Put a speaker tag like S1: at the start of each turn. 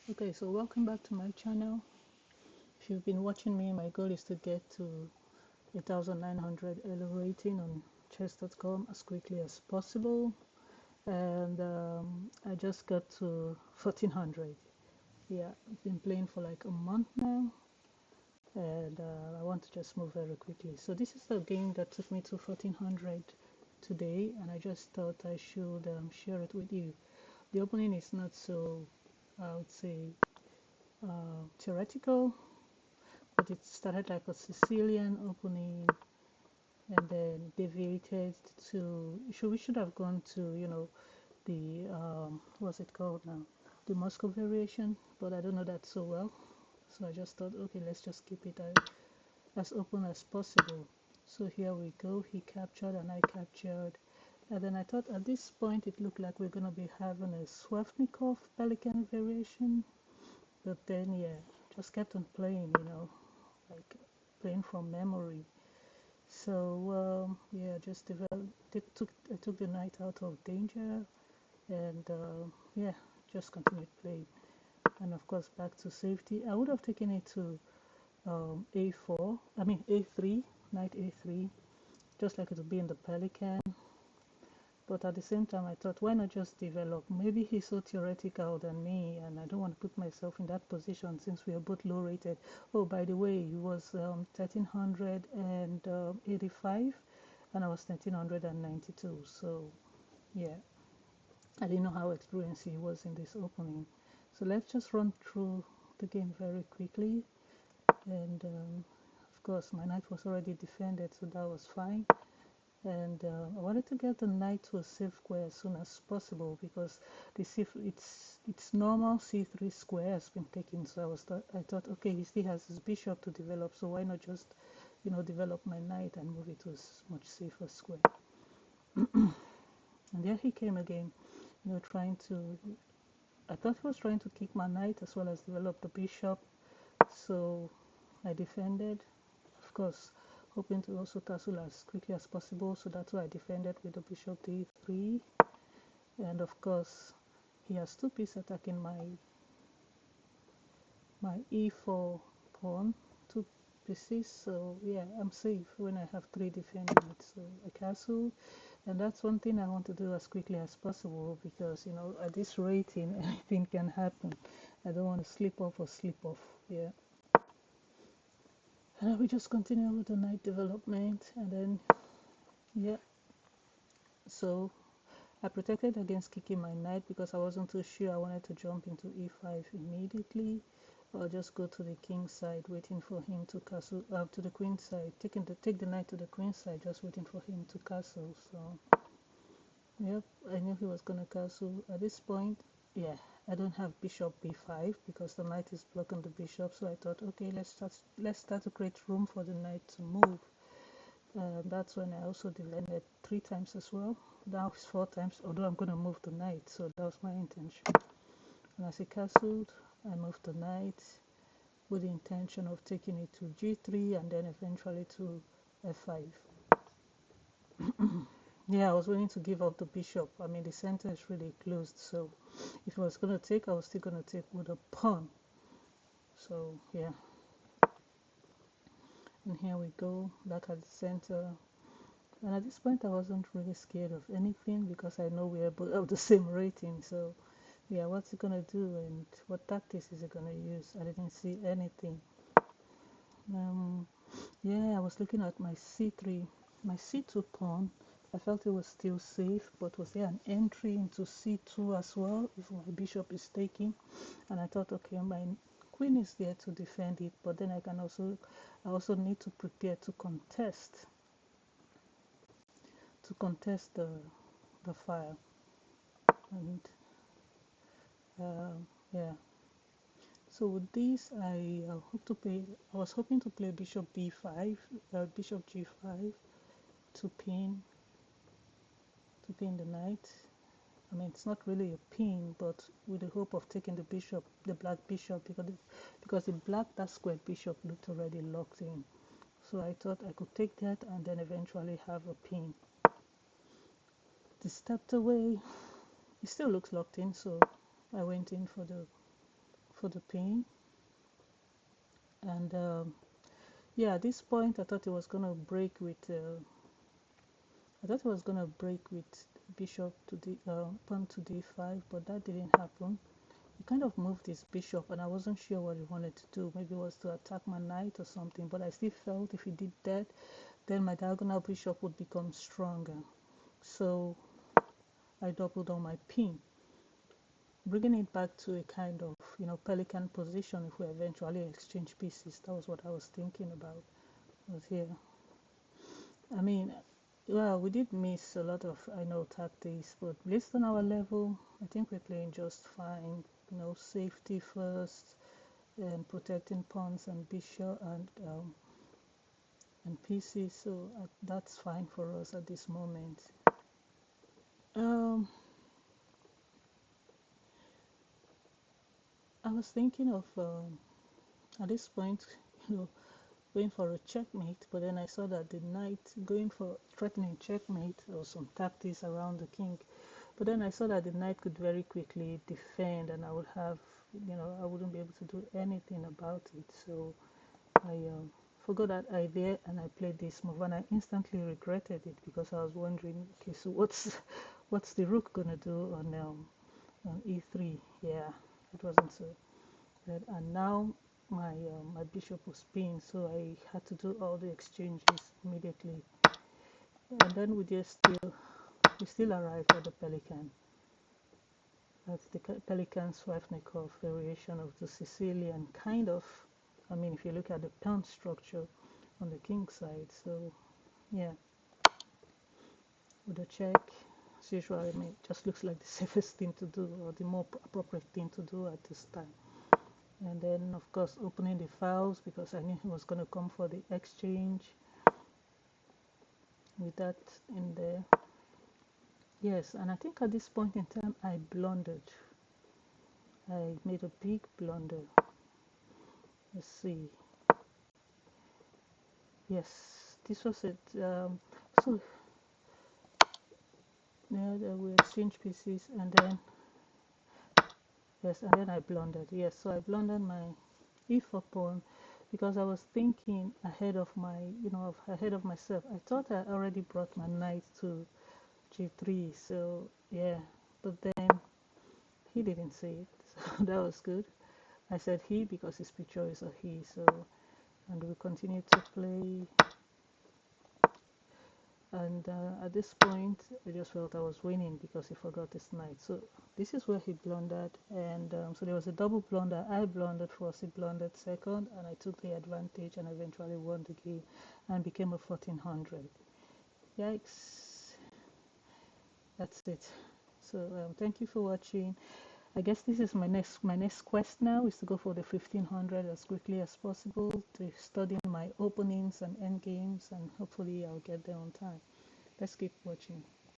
S1: Okay, so welcome back to my channel. If you've been watching me, my goal is to get to 1900 elo rating on chess.com as quickly as possible, and I just got to 1400. Yeah, I've been playing for like a month now, and I want to just move very quickly. So this is the game that took me to 1400 today, and I just thought I should share it with you. The opening is not so, I would say, theoretical, but it started like a Sicilian opening and then deviated to, we should have gone to, the what's it called now, the Moscow variation, but I don't know that so well, so I just thought, okay, let's just keep it as open as possible. So here we go, he captured and I captured, and then I thought at this point it looked like we're going to be having a Sveshnikov pelican variation, but then yeah, just kept on playing, like playing from memory. So yeah, just I took the knight out of danger, and yeah, just continued playing. And of course, back to safety. I would have taken it to a4. I mean a3, knight a3, just like it would be in the pelican. But at the same time, I thought, why not just develop? Maybe he's so theoretical than me, and I don't want to put myself in that position since we are both low rated. Oh, by the way, he was 1385, and I was 1392. So, yeah, I didn't know how experienced he was in this opening. So, let's just run through the game very quickly. And of course, my knight was already defended, so that was fine. And I wanted to get the knight to a safe square as soon as possible because it's normal c3 square has been taken. So I thought, okay, he still has his bishop to develop, so why not just develop my knight and move it to a much safer square. And there he came again, trying to, I thought he was trying to kick my knight as well as develop the bishop, so I defended, of course, hoping to also castle as quickly as possible, so that's why I defended with the bishop d3. And of course, he has two pieces attacking my e4 pawn, two pieces, so yeah, I'm safe when I have three defending it. So I castle, and that's one thing I want to do as quickly as possible because at this rating anything can happen. I don't want to slip off or slip off. Yeah. And we just continue with the knight development, and then yeah, so I protected against kicking my knight because I wasn't too sure I wanted to jump into e5 immediately, or just go to the king side waiting for him to castle, to the queen side, take the knight to the queen side, just waiting for him to castle. So yep, I knew he was gonna castle at this point. Yeah, I don't have bishop b5 because the knight is blocking the bishop, so I thought, okay, let's start to create room for the knight to move. That's when I also defended 3 times as well. Now it's 4 times, although I'm going to move the knight, so that was my intention. And as he castled, I moved the knight with the intention of taking it to g3 and then eventually to f5. Yeah, I was willing to give up the bishop. I mean, the center is really closed, so if I was going to take, I was still going to take with a pawn. So yeah, and here we go, back at the center. And at this point, I wasn't really scared of anything because I know we are both of the same rating. So yeah, what's he gonna do and what tactics is he gonna use? I didn't see anything. Yeah, I was looking at my c3, my c2 pawn. I felt it was still safe, but was there an entry into c2 as well if my bishop is taking? And I thought, okay, my queen is there to defend it, but then I also need to prepare to contest the file. And yeah, so with this I was hoping to play bishop b5, bishop g5 to pin the knight. I mean, it's not really a pin, but with the hope of taking the black bishop, because the black, that squared bishop looked already locked in. So I thought I could take that and then eventually have a pin. They stepped away. It still looks locked in, so I went in for for the pin, and yeah, at this point I thought it was gonna break with bishop to d pawn to d5, but that didn't happen. He kind of moved his bishop, and I wasn't sure what he wanted to do. Maybe it was to attack my knight or something, but I still felt if he did that, then my diagonal bishop would become stronger. So I doubled on my pin, bringing it back to a kind of, pelican position if we eventually exchange pieces. That was what I was thinking about. Was here. I mean, well, we did miss a lot of, I know, tactics, but based on our level, I think we're playing just fine. Safety first, and protecting pawns and bishop and pieces. So that's fine for us at this moment. I was thinking of at this point, going for a checkmate, but then I saw that the knight going for threatening checkmate or some tactics around the king, but then I saw that the knight could very quickly defend, and I would have, I wouldn't be able to do anything about it. So I forgot that idea and I played this move, and I instantly regretted it because I was wondering, okay, so what's the rook gonna do on e3? Yeah, it wasn't so good. And now my bishop was pinned, so I had to do all the exchanges immediately, and then we still arrived at the pelican. That's the pelican Sveshnikov variation of the Sicilian, kind of. I mean, if you look at the pawn structure on the king side. So yeah, with a check, as usual, I mean, it just looks like the safest thing to do, or the more appropriate thing to do at this time. And then of course opening the files because I knew he was going to come for the exchange with that in there. Yes, and I think at this point in time I blundered. I made a big blunder. Let's see. Yes, this was it. So yeah, we exchanged pieces, and then yes, and then I blundered. Yes, so I blundered my e4 pawn because I was thinking ahead of ahead of myself. I thought I already brought my knight to g3, so yeah, but then he didn't say it, so that was good. I said he because his picture is a he, so, and we continued to play, and at this point I just felt I was winning because he forgot his knight. So this is where he blundered, and so there was a double blunder. I blundered first, he blundered second, and I took the advantage and eventually won the game and became a 1400. Yikes, that's it. So thank you for watching. I guess this is my next quest now, is to go for the 1500 as quickly as possible, to study my openings and end games, and hopefully I'll get there on time. Let's keep watching.